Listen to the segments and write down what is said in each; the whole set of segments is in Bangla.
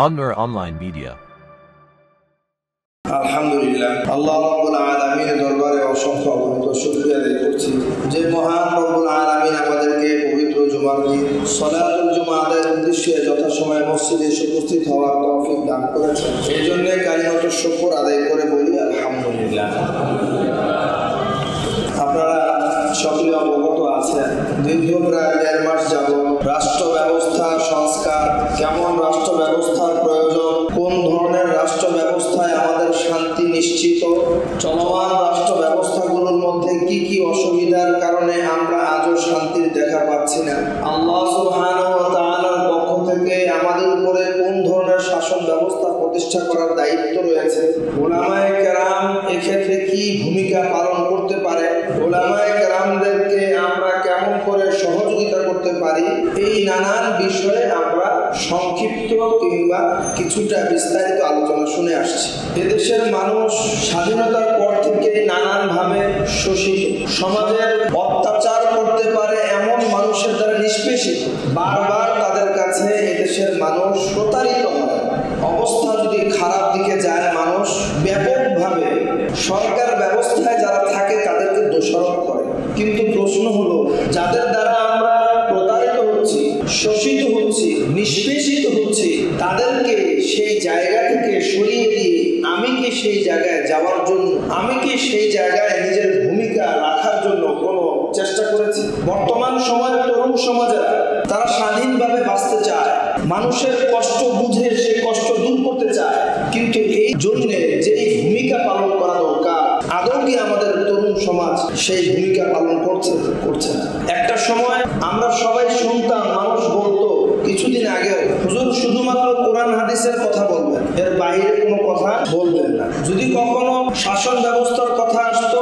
Annur Online Media. আলহামদুলিল্লাহ, আল্লাহ রাব্বুল আলামিনের দরবারে অসংখ্য অগণিত শুকরিয়া আদায় করছি যে মহান রব্বুল আলামিন আমাদেরকে পবিত্র জুমার দিন সালাতুল জুমা আদায়ের উদ্দেশ্যে যথাসময়ে মসজিদে এসে উপস্থিত হওয়ার তৌফিক দান করেছেন। এই জন্য কালিমাত শুকর আদায় করে বলি আলহামদুলিল্লাহ। আপনারা সকলে অবগত আছেন, দীর্ঘ প্রায় 1.5 মাস যাবত রাষ্ট্র ব্যবস্থা সংস্কার, কেমন রাষ্ট্র ব্যবস্থার প্রয়োজন, কোন ধরনের রাষ্ট্র ব্যবস্থায় আমাদের শান্তি নিশ্চিত, চলমান রাষ্ট্র ব্যবস্থাগুলোর মধ্যে কি কি অসুবিধার কারণে আমরা আজও শান্তির দেখা পাচ্ছি না, আল্লাহ সুবহানাহু ওয়া তাআলার পক্ষ থেকে আমাদের উপরে কোন ধরনের শাসন ব্যবস্থা প্রতিষ্ঠা করার দায়িত্ব রয়েছে, উলামায়ে কেরাম এক্ষেত্রে কি ভূমিকা পালন করতে পারে, উলামায়ে কেরামদেরকে আমরা কেমন করে সহযোগিতা করতে পারি, এই নানান বিষয়ে আমরা সংক্ষিপ্ত কিংবা কিছুটা বিস্তারিত আলোচনা শুনে আসছি। এদেশের মানুষ স্বাধীনতার পর থেকে নানানভাবে শোষিত, সমাজের অত্যাচার করতে পারে এমন মানুষের দ্বারা নিষ্পেষিত, বারবার তাদের কাছে এদেশের মানুষ প্রতারিত হয়। অবস্থা যদি খারাপ দিকে যায়, মানুষ ব্যাপকভাবে সরকার ব্যবস্থায় যারা থাকে তাদেরকে দোষারোপ করে। কিন্তু প্রশ্ন হলো, যাদের দ্বারা আমরা প্রতারিত হচ্ছি, শোষিত হচ্ছি, নিষ্পেষিত হচ্ছি, তাদেরকে সেই জায়গা থেকে সরিয়ে দিয়ে আমি কি সেই জায়গায় যাওয়ার জন্য, আমি কি সেই জায়গায় নিজের ভূমিকা রাখার জন্য কোনো চেষ্টা করেছি? বর্তমান সময়ের তরুণ সমাজেরা তারা স্বাধীনভাবে বাঁচতে চায়, মানুষের কষ্ট বুঝে সেই কষ্ট দূর করতে চায়, কিন্তু এই জন্য যেই ভূমিকা পালন করা দরকার, আদৌ কি আমাদের তরুণ সমাজ সেই ভূমিকা পালন করছে না? একটা সময় আমরা সবাই শুনতাম, মানুষ বলতো কিছুদিন আগে, হুজুর শুধুমাত্র কোরআন হাদিসের কথা বলবেন, এর বাইরে কোনো কথা বলবেন না। যদি কখনো শাসন ব্যবস্থার কথা আসতো,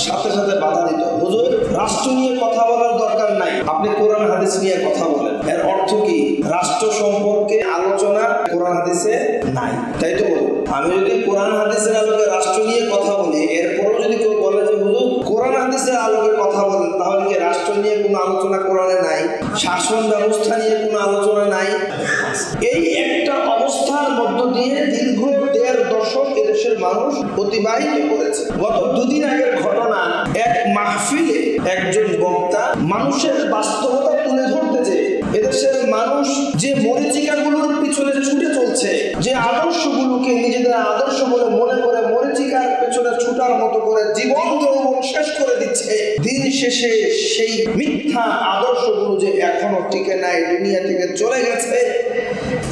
সাথে সাথে বাধা দিত, হুজুর রাষ্ট্র নিয়ে কথা বলার দরকার নাই, আপনি কোরআন হাদিস নিয়ে কথা বলেন। এর অর্থ কি? রাষ্ট্র সম্পর্কে আলোচনা কোরআন হাদিসে নাই, তাই তো? আমি যদি কোরআন হাদিসের আলোকে রাষ্ট্র নিয়ে কথা বলি, এরপরও যদি কেউ বলে যে হুজুর কোরআন হাদিসের আলোকে কথা বলেন, তাহলে কি রাষ্ট্র নিয়ে কোনো আলোচনা কোরআনে নাই? শাসন ব্যবস্থা নিয়ে কোনো আলোচনা নাই? এই একটা অবস্থার মধ্য দিয়ে দীর্ঘ 1.5 দশক এদেশের মানুষ অতিবাহিত করেছে। গত 2 দিন আগের ঘটনা, এক মাহফিলে একজন বক্তা মানুষের বাস্তবতা তুলে ধরতে যে এদেশের মানুষ যে মরীচিকাগুলোর পিছনে ছুটে চলছে, যে আদর্শগুলোকে নিজেদের আদর্শ বলে মনে করে মরীচিকার পেছনে ছুটার মতো করে জীবন যৌবন শেষ করে দিচ্ছে, দিন শেষে সেই মিথ্যা আদর্শগুলো যে এখনো টিকে নাই, দুনিয়া থেকে চলে গেছে,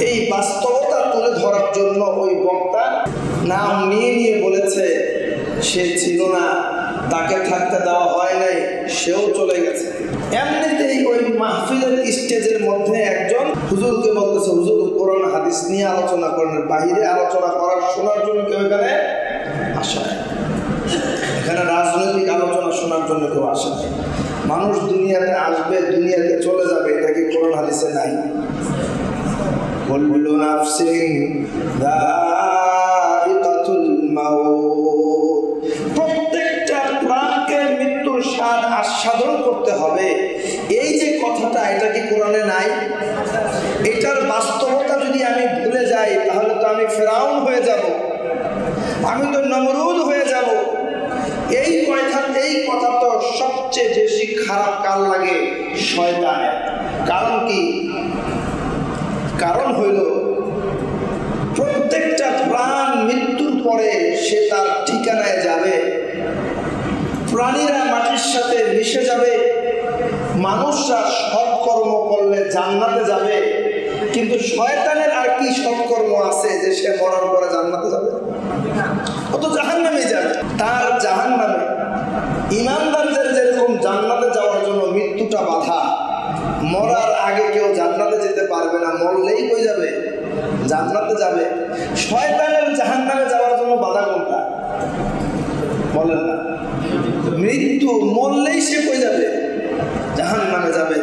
এই বাস্তবতা তুলে ধরার জন্য ওই বক্তা নাম নিয়ে বলেছে সে ছিল না, তাকে থাকতে দেওয়া হয় নাই, সেও চলে গেছে। এমনিতেই ওই মাহফিলের স্টেজের মধ্যে একজন হুজুরকে বলতেছে, হুজুর কোরআন হাদিস নিয়ে আলোচনা করেন, বাহিরে আলোচনা করার শোনার জন্য কেউ এখানে আসে না, এখানে রাজনৈতিক আলোচনা শোনার জন্য কেউ আসে না। মানুষ দুনিয়াতে আসবে, দুনিয়াতে চলে যাবে, এটা কি কোরআন হাদিসে নাই? কুল্লু নাফসিন যায়িকাতুল মাউত, প্রত্যেকটা প্রাণকে মৃত্যুর স্বাদ আস্বাদন করতে হবে, এই যে কথাটা, এটা কি কোরআনে নাই? এটার বাস্তবতা যদি আমি ভুলে যাই, তাহলে তো আমি ফেরাউন হয়ে যাব, আমি তো নমরুদ হয়ে যাব। এই কথা তো সবচেয়ে বেশি খারাপ কাল লাগে শয়তানের। কারণ কি? কারণ হইল প্রত্যেকটা প্রাণ মৃত্যুর পরে সে তার ঠিকানায় যাবে, প্রাণীরা মাটির সাথে মিশে যাবে, মানুষরা সৎকর্ম করলে জান্নাতে যাবে, কিন্তু শয়তানের আর কি সৎকর্ম আছে যে সে মরার পরে জান্নাতে যাবে? ও তো জাহান্নামে যাবে, তার জাহান্নামে। ইমানদারদের যেরকম জান্নাতে যাওয়ার জন্য মৃত্যুটা বাধা, মরার আগে কেউ জান্নাতে যেতে পারবে না, মরলেই কই যাবে? জান্নাতে যাবে। শয়তানের জাহান্নামে যাওয়ার জন্য বাধা কোনটা বলেন না? মৃত্যু, মরলেই সে কই যাবে? জাহান্নামে যাবে।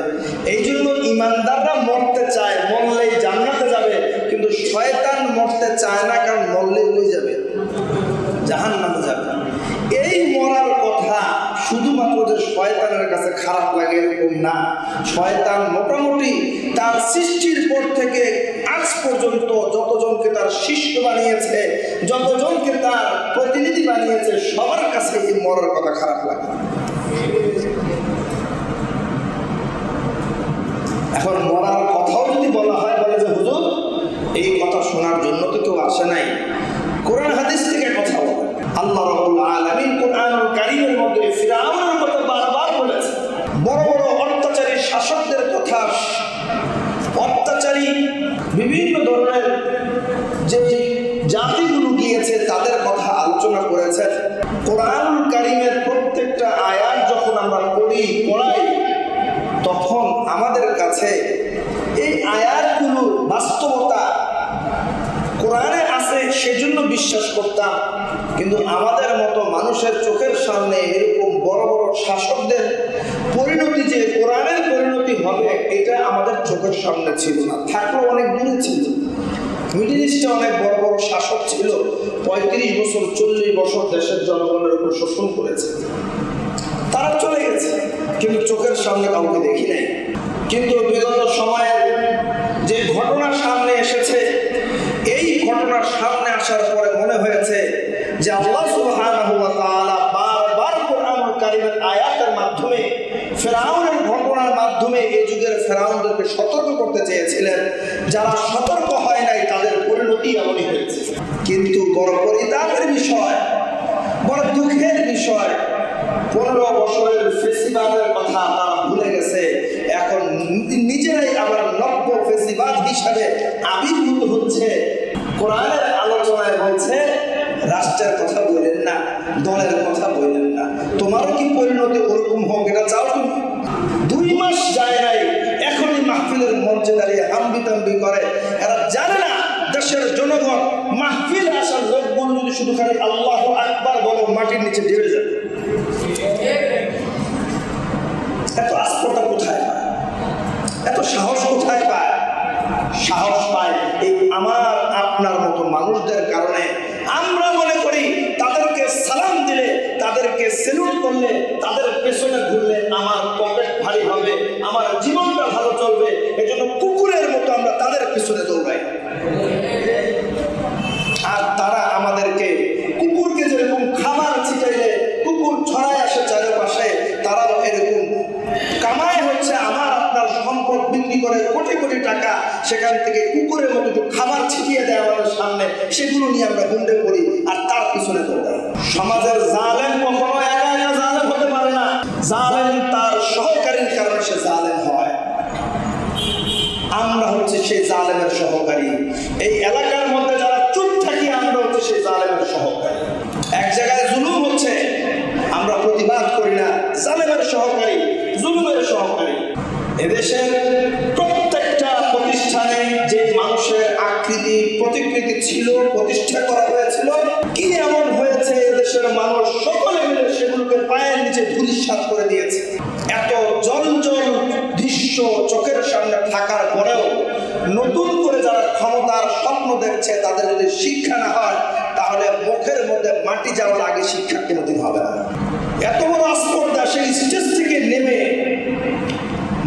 এই জন্য ইমানদাররা মরতে চায়, মরলেই জান্নাতে যাবে, কিন্তু শয়তান মরতে চায় না, কারণ মরলেই কই যাবে? জাহান্নামে যাবে। এই মরার কথা শুধুমাত্র যে শয়তানের কাছে খারাপ লাগে এরকম না। শয়তান মোটামুটি তার সৃষ্টির পর থেকে আজ পর্যন্ত যতজনকে তার শিষ্য বানিয়েছে, যতজনকে তার প্রতিনিধি বানিয়েছে, সবার কাছে এই মরার কথা খারাপ লাগে। এখন মরার কথাও যদি বলা হয়, বলে যে হুজুর এই কথা শোনার জন্য তো কেউ আসে নাই, কোরআন হাদিস থেকে কথা বলে। আল্লাহ রাব্বুল আলামিন কোরআনুল কারীমের মধ্যে ফিরআউনের কথা বারবার বলেছে, বড় বড় অত্যাচারী শাসকদের কথা, অত্যাচারী বিভিন্ন ধরনের যে জাতিগুলো গিয়েছে তাদের কথা আলোচনা করেছেন। কোরআনুল কারীমের প্রত্যেকটা আয়াত যখন আমরা পড়াই, তখন আমাদের কাছে এই আয়াতগুলোর বাস্তবতা কোরআনে আছে সেজন্য বিশ্বাস করতাম, কিন্তু আমাদের মতো মানুষের চোখের সামনে এরকম বড় বড় শাসকদের পরিণতি যে কোরআনের পরিণতি হবে এটা আমাদের চোখের সামনে ছিল না, থাকলেও অনেক দূরে ছিল। মিডল ইস্টে অনেক বড় বড় শাসক ছিল, 35 বছর 40 বছর দেশের জনগণের উপর শোষণ করেছে, তারা চলে গেছে, কিন্তু চোখের সামনে কাউকে দেখি নাই। কিন্তু বিগত সময়ে যে ঘটনা সামনে এসেছে, এই ঘটনার সামনে আসার পরে মনে হয়েছে যে আল্লাহ সুবহানাহু ওয়া তাআলা বারবার কোরআনুল কারীমের আয়াতের মাধ্যমে ফিরআউনের ঘটনার মাধ্যমে এই যুগের ফিরআউনদেরকে সতর্ক করতে চেয়েছিলেন। যারা সতর্ক হয় নাই তাদের পরিণতি এমনই হয়েছে। কিন্তু বড় পরিতাপের বিষয়, বড় দুঃখের বিষয়, 15 বছরের ফেসিবাদের কথা তারা ভুলে গেছে, এখন নিজেরাই আবার নব্য ফেসিবাদ হিসাবে আবির্ভূত হচ্ছে। কোরআনের আলোচনায় বলছে রাষ্ট্রের কথা বললেন না, দলের কথা বললেন না, তোমারও কি পরিণতি ওরকম হোক এটা চাও তুমি? 2 মাস যায় নাই, এখনই মাহফিলের মঞ্চে দাঁড়িয়ে হাম্বিতাম্বি করে। এরা জানে না দেশের জনগণ মাহফিলে আসার লোকগুলো যদি শুধু খালি আল্লাহু আকবার বলে মাটির নিচে ডেবে যাবে। এত আস্পর্ধা কোথায় পায়, এত সাহস কোথায় পায়? সাহস পায় এই আমার আপনার মতো মানুষদের কারণে। আমরা মনে করি তাদেরকে সালাম দিলে, তাদেরকে সেলুট করলে, তাদের পেছনে ঘুরলে আমার পকেট ভারী হবে, আমার জীবনটা ভালো চলবে, এজন্য কুকুরের মতো আমরা তাদের পেছনে দৌড়াই। আর তারা আমাদেরকে কুকুরকে যেরকম খাবার ছিটাইলে কুকুর ছড়ায় আসে চারপাশে, তারাও এরকম কামাই হচ্ছে আমার আপনার সম্পদ বিক্রি করে কোটি কোটি টাকা, সেখান থেকে কুকুরের মতো একটু খাবার ছিটিয়ে দেয় আমাদের সামনে, সেগুলো নিয়ে আমরা গুন্ডে পড়ি আর তার পিছনে দৌড়াই। সমাজের জালেম কখনো একা একা জালেম হতে পারে না, জালেম তার সহকারীর কারণে সে জালেম হয়। আমরা হচ্ছে সেই জালেমের সহকারী। এই এলাকার মধ্যে যারা চুপ থাকি আমরা হচ্ছে সেই জালেমের সহকারী। এক জায়গায় জুলুম হচ্ছে, আমরা প্রতিবাদ করি না, জালেমের সহকারী, জুলুমের সহকারী। এদেশের প্রত্যেকটা প্রতিষ্ঠানে যে মানুষের আকৃতি প্রতিকৃতি ছিল, প্রতিষ্ঠা করা হয়েছিল, কি এমন হয়েছে এদেশের মানুষ সকলে মিলে সেগুলোকে পায়ের নিচে ধূলিসাৎ করে দিয়েছে। এত জঞ্জল দৃশ্য চোখের সামনে থাকার পরেও নতুন করে যারা ক্ষমতার স্বপ্ন দেখছে তাদের যদি শিক্ষা না হয়, তাহলে মুখের মধ্যে মাটি যাওয়ার আগে শিক্ষা কোনোদিন হবে না। এত বড় আস্পর্ধা, সেই স্টেজ থেকে নেমে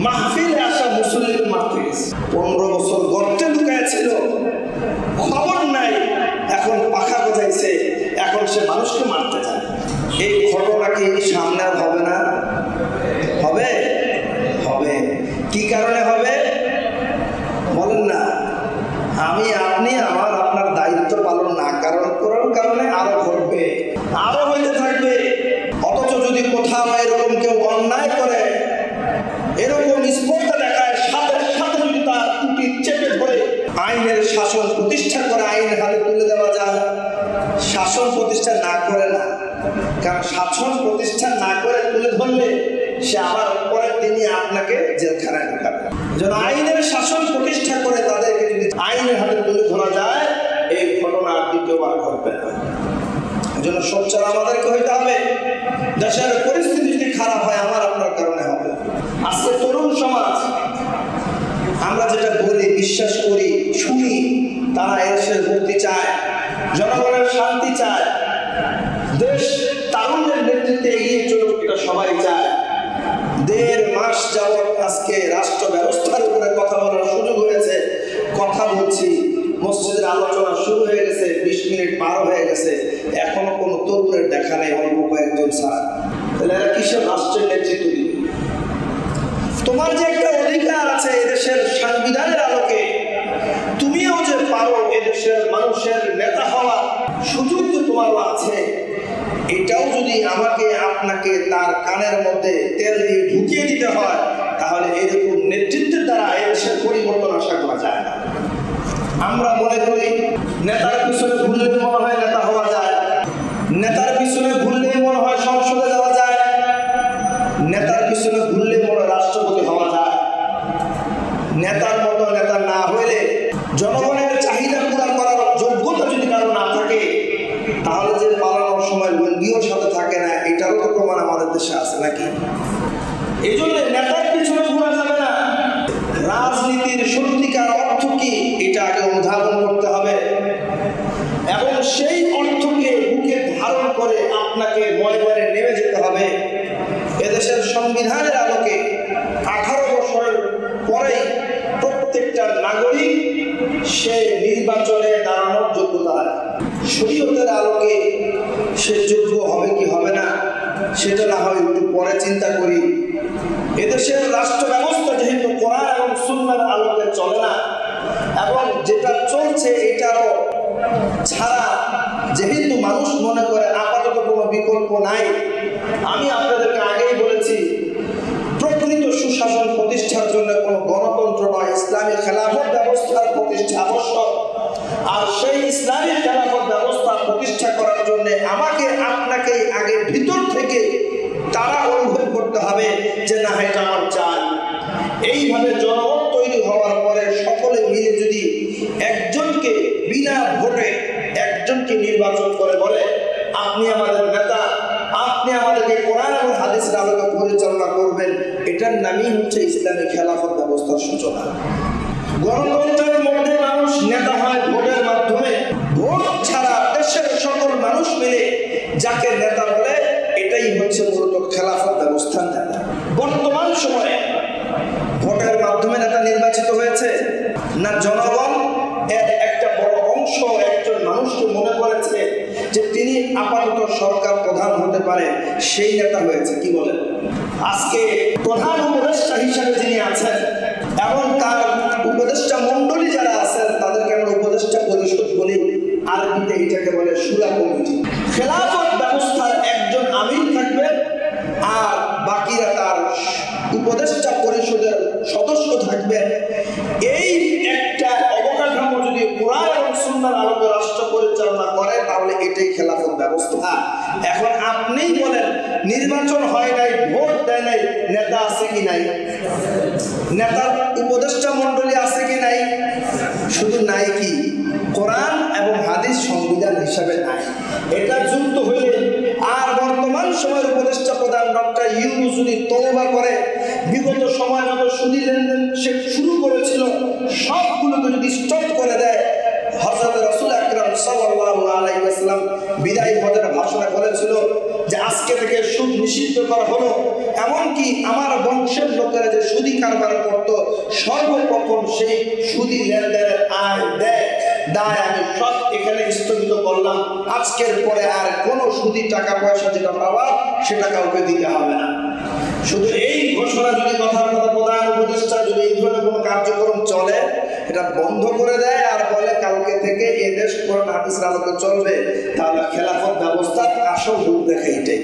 মাহফিলে আসা মুসল্লির মারতে গেছে। 15 বছর গর্তে ঢুকাইছিল, খবর নাই, এখন পাখা গজাইছে, এখন সে মানুষকে মারতে চায়। এই ঘটনা কি সামনে আর হবে না? হবে? হবে। কি কারণে হবে বলেন না? আমি আপনি আমার আপনার দায়িত্ব পালন না করার কারণে আরো ঘটবে, আরো হইতে থাকবে। অথচ যদি কোথাও এরকম কেউ অন্যায় করে, এরকম স্পর্ধা দেখায়, সাথে সাথে যদি তার টুটি চেপে ধরে আইনের শাসন প্রতিষ্ঠা করে আইনের হাতে তুলে দেওয়া যায়, শাসন প্রতিষ্ঠা না করে না, কারণ শাসন প্রতিষ্ঠা না করে তুলে ধরলে সে আবার পরের দিনই আপনাকে জেলখানায় ঢুকাবে। যেন আইনের শাসন প্রতিষ্ঠা করে তাদেরকে যদি আইনের হাতে তুলে ধরা যায়, এই ঘটনা দ্বিতীয়বার ঘটবে না। এজন্য সোচ্চার আমাদেরকে হইতে হবে। দেশের পরিস্থিতি যদি খারাপ হয় আমার আপনার কারণে হবে। আজকে তরুণ সমাজ আমরা যেটা বলি, বিশ্বাস করি, শুনি, তারা এদেশের মুক্তি চায়, জনগণের শান্তি চায়, দেশ তারুণের নেতৃত্বে এগিয়ে চলুক, এটা এটা সবাই চায়। 1.5 মাস যাবৎ আজকে রাষ্ট্র ব্যবস্থার উপরে কথা বলার সুযোগ হয়েছে, কথা বলছি, মসজিদের আলোচনা শুরু হয়ে গেছে, 20 মিনিট পার হয়ে গেছে, এখনো কোনো তরুণের দেখা নেই, অল্প কয়েকজন ছাড়া। তাহলে এরা কিসের রাষ্ট্রের নেতৃত্ব দিবে? তোমার যে একটা অধিকার আছে এদেশের সংবিধানের আলোকে, তুমিও যে পারো এদেশের মানুষের নেতা হওয়ার সুযোগ যে তোমারও আছে, এটাও যদি আমাকে আপনাকে তার কানের মধ্যে তেল দিয়ে ঢুকিয়ে দিতে হয়, তাহলে এরকম নেতৃত্বের দ্বারা এদেশের পরিবর্তন আশা করা যায় না। আমরা মনে করি নেতার পিছনে ঘুরলে মনে হয় নেতা হওয়া যায়, নেতার পিছনে ঘুরলে মনে হয় সংসদে যাওয়া যায়, নেতার পিছনে ঘুরলে মনে হয় রাষ্ট্রপতি হওয়া যায়। নেতার মতো নেতা না হইলে, জনগণের চাহিদা পূরণ করার যোগ্যতা যদি কারো না থাকে, তাহলে যে পালানোর সময় লুঙ্গিও সাথে থাকে না, এটারও তো প্রমাণ আমাদের দেশে আছে নাকি? এই জন্য নেতার পিছনে ঘোরা যাবে না। রাজনীতির সত্যিকার অর্থ কি, এটা আগে অনুধাবন করতে হবে, এবং সেই অর্থকে বুকে ধারণ করে আপনাকে ময়দানে নেমে যেতে হবে। এদেশের সংবিধানের আলোকে 18 বছরের পরেই প্রত্যেকটা নাগরিক সে নির্বাচনে দাঁড়ানোর যোগ্যতা, শরীয়তের আলোকে সে যোগ্য হবে কি হবে না সেটা না হয় একটু পরে চিন্তা করি। এদেশের রাষ্ট্র ব্যবস্থা যেহেতু কোরআন এবং সুন্নাহর আলোকে চলে না, এবং যেটা চলছে এটারও ছাড়া যেহেতু মানুষ মনে করে আপাতত কোনো বিকল্প নাই, আমি আপনাদেরকে আগেই বলেছি, প্রকৃত সুশাসন প্রতিষ্ঠার জন্য কোনো গণতন্ত্র নয়, ইসলামী খেলাফত ব্যবস্থার প্রতিষ্ঠা আবশ্যক। আর সেই ইসলামী খেলাফত ব্যবস্থা প্রতিষ্ঠা করার জন্য আমাকে আপনাকে আগে ভিতর থেকে তারা অনুভব করতে হবে যে না, এটা আমার চাই। এইভাবে জনমত তৈরি হওয়ার পরে সকলে মিলে যদি একজনকে বিনা ভোটে একজনকে নির্বাচন করে বলে আপনি আমাদের নেতা, আপনি আমাদেরকে কোরআন এবং হাদিসের আলোকে পরিচালনা করবেন, এটার নামই হচ্ছে ইসলামী খেলাফত ব্যবস্থার সূচনা। গণতন্ত্রের মধ্যে মানুষ নেতা হয় ভোটের মাধ্যমে। ভোট ছাড়া দেশের সকল মানুষ মিলে যাকে নেতা বলে, এটাই হচ্ছে মূলত খেলাফত ব্যবস্থার নেতা। বর্তমান সময়ে ভোটের মাধ্যমে নেতা নির্বাচিত হয়েছে না, জনগণ এর একটা বড় অংশ একজন মানুষকে মনে করেছে যে তিনি আপাতত সরকার প্রধান হতে পারে, সেই নেতা হয়েছে। কি বলেন? আজকে প্রধান উপদেষ্টা হিসাবে যিনি আছেন এবং তার উপদেষ্টা মন্ডলী যারা আছেন, তাদেরকে আমরা উপদেষ্টা পরিষদ বলি, আরবিতে এটাকে বলে শুরা কমিটি। খেলাফত ব্যবস্থার একজন আমির থাকবে আর বাকিরা তার উপদেষ্টা পরিষদের সদস্য থাকবেন। এই একটা অবকাঠামো যদি কোরআন এবং সুন্নাহর আলোকে রাষ্ট্র পরিচালনা করে, তাহলে এটাই খেলাফত ব্যবস্থা। এখন আপনিই বলেন, নির্বাচন হয় নাই, ভোট দেয় নাই, নেতা আছে কি নাই? নেতার উপদেষ্টা মন্ডলী আছে কি নাই? শুধু নাই কি, কোরআন এবং হাদিস সংবিধান হিসাবে নাই। এটা যুক্ত হইলে আর বর্তমান সময়ের উপদেষ্টা প্রধান ডক্টর ইউনূস যদি তওবা করে বিগত সময় যত সুদী লেনদেন সে শুরু করেছিল সবগুলোকে যদি স্টপ করে দেয়, হযরত রাসূল আকরাম সাল্লাল্লাহু আলাইহি ওয়াসাল্লাম বিদায় হজের ভাষণে বলেছিল যে আজকে থেকে সুদ নিষিদ্ধ করা হলো, এমনকি আমার বংশের লোকেরা যে সুদী কারবার করত, সর্বপ্রথম সেই সুদী লেনদেনের আয় দায় আমি সব এখানে স্থগিত করলাম। আজকের পরে আর কোনো সুদী টাকা পয়সা যেটা পাওয়া সেটা কাউকে দিতে হবে না। শুধু এই ঘোষণা যদি কথার কথা প্রধান উপদেষ্টা যদি এই ধরনের কোনো কার্যক্রম চলে, এটা বন্ধ করে দেয় আর বলে কালকে থেকে এ দেশ কোরআন হাদিসের আলোকে চলবে, তাহলে খেলাফত ব্যবস্থার আসল রূপ দেখে এটাই।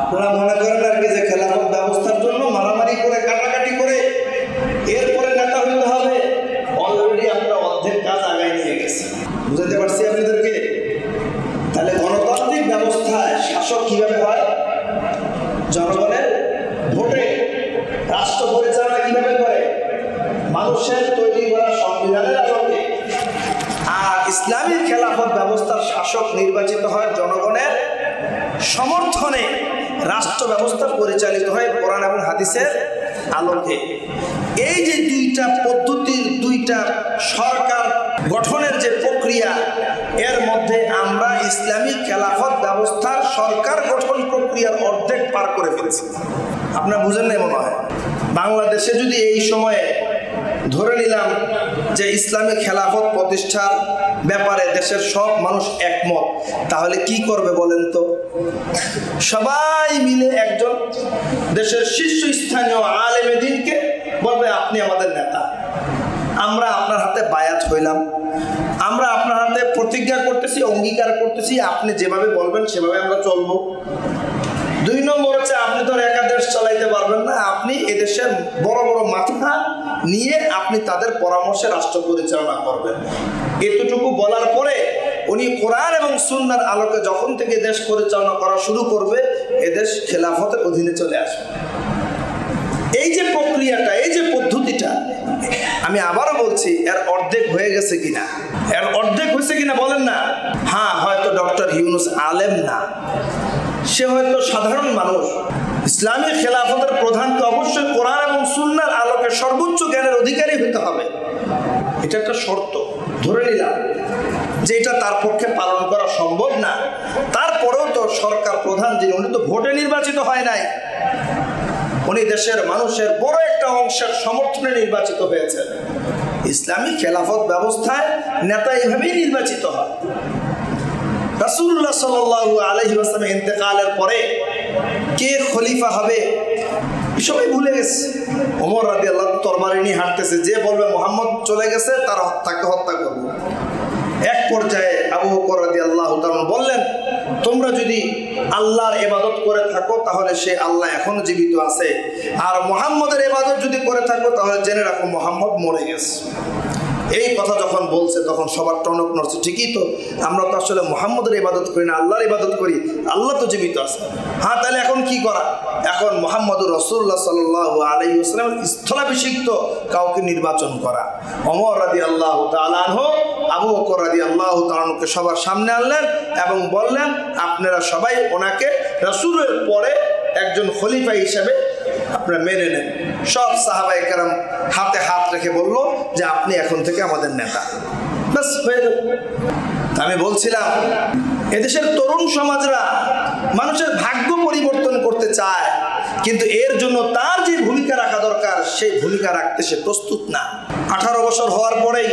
আপনারা মনে করেন আর কি যে খেলাফত ব্যবস্থার জন্য মারামারি করে কাটাকাটি করে এরপরে নেতা হইতে হবে? অলরেডি আমরা অর্ধেক কাজ আগায় নিয়ে গেছি। বুঝাতে পারছি আপনাদেরকে? তাহলে গণতান্ত্রিক ব্যবস্থায় শাসক কিভাবে হয়? জনগণের ভোটে। রাষ্ট্র পরিচালনা কিভাবে করে? মানুষের তৈরি করা সংবিধানের আলোকে। আর ইসলামী খেলাফত ব্যবস্থার শাসক নির্বাচিত হয় জনগণের সমর্থনে। রাষ্ট্র ব্যবস্থা পরিচালিত হয় কোরআন এবং হাদিসের আলোকে। এই যে দুইটা পদ্ধতির, দুইটা সরকার গঠনের যে প্রক্রিয়া, এর মধ্যে আমরা ইসলামী খেলাফত ব্যবস্থার সরকার গঠন প্রক্রিয়ার অর্ধেক পার করে ফেলেছে। আপনারা বুঝেন না মনে হয়? বাংলাদেশে যদি এই সময়ে ধরে নিলাম যে ইসলামী খেলাফত প্রতিষ্ঠার ব্যাপারে দেশের সব মানুষ একমত, তাহলে কি করবে বলেন তো? সবাই মিলে একজন দেশের শীর্ষস্থানীয় আলেমে দ্বীনকে বলবে আপনি আমাদের নেতা, আমরা আপনার হাতে বায়াত হইলাম, আমরা আপনার হাতে প্রতিজ্ঞা করতেছি, অঙ্গীকার করতেছি, আপনি যেভাবে বলবেন সেভাবে আমরা চলবো। 2 নম্বর হচ্ছে আপনি তো একা দেশ চালাইতে পারবেন না, আপনি এদেশের বড় বড় মাথা নিয়ে আপনি তাদের পরামর্শে রাষ্ট্র পরিচালনা করবেন। এতটুকু বলার পরে উনি কোরআন এবং সুন্নাহর আলোকে যখন থেকে দেশ পরিচালনা করা শুরু করবে, এদেশ খেলাফতের অধীনে চলে আসবে। এই যে প্রক্রিয়াটা, এই যে পদ্ধতিটা, আমি আবারও বলছি, এর অর্ধেক হয়ে গেছে কিনা? এর অর্ধেক হয়েছে কিনা বলেন না? হ্যাঁ, হয়তো ডক্টর ইউনূস আলেম না, সে হয়তো সাধারণ মানুষ। ইসলামী খেলাফতের প্রধানকে অবশ্যই কোরআন এবং সুন্নাহর আলোকে সর্বোচ্চ জ্ঞানের অধিকারী হতে হবে, এটা একটা শর্ত। ধরে নিলাম যে এটা তার পক্ষে পালন করা সম্ভব না, তারপরেও তো সরকার প্রধান যিনি, উনি তো ভোটে নির্বাচিত হয় নাই, উনি দেশের মানুষের বড় একটা অংশের সমর্থনে নির্বাচিত হয়েছেন। ইসলামী খেলাফত ব্যবস্থায় নেতা এইভাবেই নির্বাচিত হয়। রাসূলুল্লাহ সাল্লাল্লাহু আলাইহি ওয়াসাল্লাম ইন্তেকালের পরে কে খলিফা হবে সবাই ভুলে গেছে। ওমর রাদিয়াল্লাহু তরবারি নিয়ে হাঁটতেছে, যে বলবে মুহাম্মদ চলে গেছে তাকে হত্যা করব। এক পর্যায়ে আবু বকর রাদিয়াল্লাহু তাআলা বললেন, তোমরা যদি আল্লাহর ইবাদত করে থাকো তাহলে সে আল্লাহ এখনো জীবিত আছে, আর মুহাম্মদের ইবাদত যদি করে থাকো তাহলে জেনে রাখো মুহাম্মদ মরে গেছে। এই কথা যখন বলছে তখন সবার টনক নড়ছে। ঠিকই তো, আমরা তো আসলে মুহাম্মদের ইবাদত করি না, আল্লাহর ইবাদত করি, আল্লাহ তো জীবিত আছে। হ্যাঁ, তাহলে এখন কি করা? এখন মুহাম্মদুর রাসূলুল্লাহ সাল্লাল্লাহু আলাইহি ওয়াসাল্লামের স্থলাভিষিক্ত কাউকে নির্বাচন করা। ওমর রাদিয়াল্লাহু তাআলা আনহু আবু বকর রাদিয়াল্লাহু তাআলা আনহুকে সবার সামনে আনলেন এবং বললেন, আপনারা সবাই ওনাকে রাসূলের পরে একজন খলিফা হিসেবে আপনারা মেনে নেন। সব সাহাবায়ে কেরাম হাতে হাত রেখে বলল যে আপনি এখন থেকে আমাদের নেতা। বাস হয়ে গেল। আমি বলছিলাম এদেশের তরুণ সমাজরা মানুষের ভাগ্য পরিবর্তন করতে চায়, কিন্তু এর জন্য তার যে ভূমিকা রাখা দরকার সেই ভূমিকা রাখতে সে প্রস্তুত না। 18 বছর হওয়ার পরেই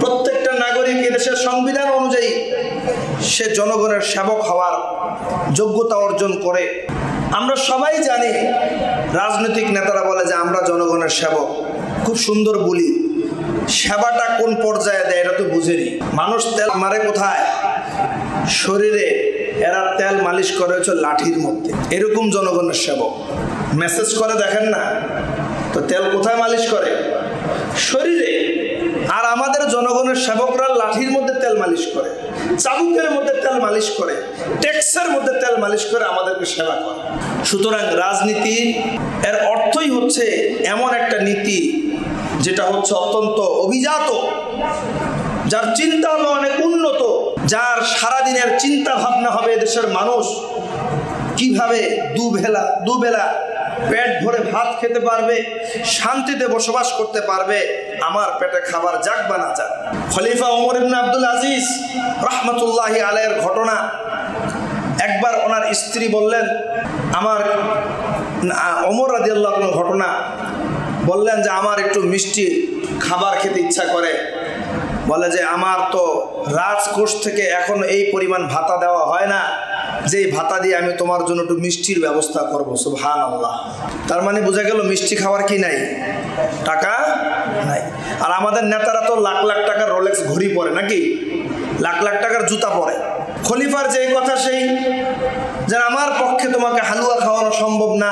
প্রত্যেকটা নাগরিক এদেশের সংবিধান অনুযায়ী সে জনগণের সেবক হওয়ার যোগ্যতা অর্জন করে। আমরা সবাই জানি, রাজনৈতিক নেতারা বলে যে আমরা জনগণের সেবক, খুব সুন্দর বলি, সেবাটা কোন পর্যায়ে দেয় এটা তো বুঝেনি। মানুষ তেল মারে কোথায়? শরীরে। এরা তেল মালিশ করে হচ্ছে লাঠির মধ্যে। এরকম জনগণের সেবক মেসেজ করে, দেখেন না তো তেল কোথায় মালিশ করে? শরীরে। আর আমাদের জনগণের সেবকরা লাঠির মধ্যে তেল মালিশ করে, চাবুকের মধ্যে তেল মালিশ করে, ট্যাক্সের মধ্যে তেল মালিশ করে আমাদেরকে সেবা করে। সুতরাং রাজনীতি এর অর্থই হচ্ছে এমন একটা নীতি যেটা হচ্ছে অত্যন্ত অভিজাত, যার চিন্তা হবে অনেক উন্নত, যার সারাদিনের চিন্তা ভাবনা হবে দেশের মানুষ কিভাবে দুবেলা পেট ভরে ভাত খেতে পারবে, শান্তিতে বসবাস করতে পারবে, আমার পেটে খাবার যাক বা না যাক। খলিফা ওমর ইবনে আব্দুল আজিজ রাহমাতুল্লাহি আলাইহির ঘটনা, একবার ওনার স্ত্রী বললেন, আমার ওমর রাদিয়াল্লাহু আনহু ঘটনা বললেন যে আমার একটু মিষ্টি খাবার খেতে ইচ্ছা করে। বলে যে আমার তো রাজকোষ থেকে এখন এই পরিমাণ ভাতা দেওয়া হয় না, যে ভাতা দিয়ে আমি তোমার জন্য একটু মিষ্টির ব্যবস্থা করবো। সুবহানাল্লাহ। তার মানে বোঝা গেল মিষ্টি খাওয়ার কি নাই, টাকা নাই। আর আমাদের নেতারা তো লাখ লাখ টাকার রোলেক্স ঘড়ি পরে, নাকি লাখ লাখ টাকার জুতা পরে। খলিফার যে কথা সেই যে আমার পক্ষে তোমাকে হালুয়া খাওয়ানো সম্ভব না।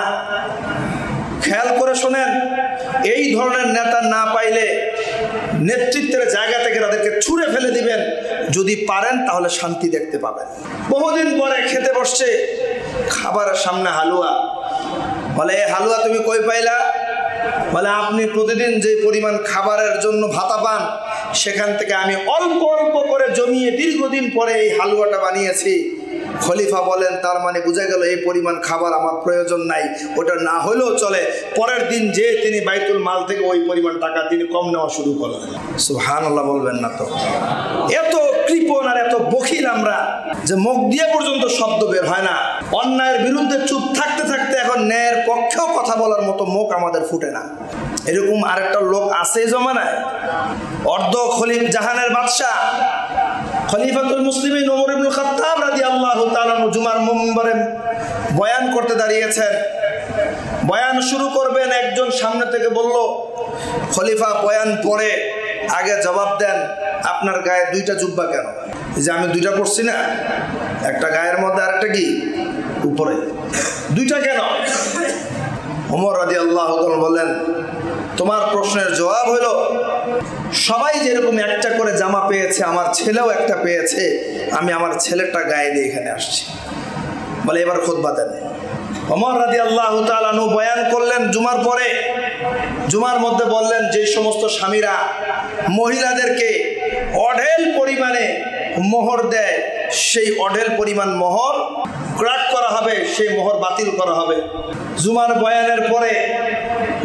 খেয়াল করে শোনেন, এই ধরনের নেতা না পাইলে নেতৃত্বের জায়গা থেকে তাদেরকে ছুঁড়ে ফেলে দিবেন। যদি পারেন তাহলে শান্তি দেখতে পাবেন। বহুদিন পরে খেতে বসছে, খাবারের সামনে হালুয়া। বলে এ হালুয়া তুমি কই পাইলা? বলে আপনি প্রতিদিন যে পরিমাণ খাবারের জন্য ভাতা পান সেখান থেকে আমি অল্প অল্প করে জমিয়ে দীর্ঘদিন পরে এই হালুয়াটা বানিয়েছি। খলিফা বলেন তার মানে বোঝা গেল এই পরিমাণ খাবার আমার প্রয়োজন নাই, ওটা না হলেও চলে। পরের দিন যে তিনি বাইতুল মাল থেকে ওই পরিমাণ টাকা তিনি কম নেওয়া শুরু করলেন। সুবহানাল্লাহ বলবেন না তো? এত কৃপণ আর এত বখিল আমরা যে মুখ দিয়ে পর্যন্ত শব্দ বের হয় না। অন্যায়ের বিরুদ্ধে চুপ থাকতে থাকতে এখন ন্যায়ের পক্ষেও কথা বলার মতো মুখ আমাদের ফুটে না। এরকম আরেকটা লোক আছে জমানায়, অর্ধ খলিফ জাহানের বাদশাহ খলিফাতুল মুসলিমিন ওমর ইবনুল খাত্তাব রাদিয়াল্লাহু তাআলা জুমার মিম্বরে বয়ান করতে দাঁড়িয়েছেন। বয়ান শুরু করবেন, একজন সামনে থেকে বলল, খলিফা বয়ান পড়ে আগে জবাব দেন, আপনার গায়ে দুইটা জুব্বা কেন? যে আমি দুইটা পড়ছি না, একটা গায়ের মধ্যে আরেকটা কি উপরে, দুইটা কেন? ওমর রাদিয়াল্লাহু তাআলা বললেন, তোমার প্রশ্নের জবাব হলো সবাই যেরকম একটা করে জামা পেয়েছে, আমার ছেলেও একটা পেয়েছে, আমি আমার ছেলেটা গায়ে দিয়ে এখানে আসছি। বলে এবার খুতবা দেন। ওমর রাদিয়াল্লাহু তাআলা বয়ান করলেন জুমার পরে। জুমার মধ্যে বললেন, যে সমস্ত স্বামীরা মহিলাদেরকে অঢেল পরিমাণে মোহর দেয়, সেই অঢেল পরিমাণ মোহর ক্রাক করা হবে, সেই মোহর বাতিল করা হবে। জুমার বয়ানের পরে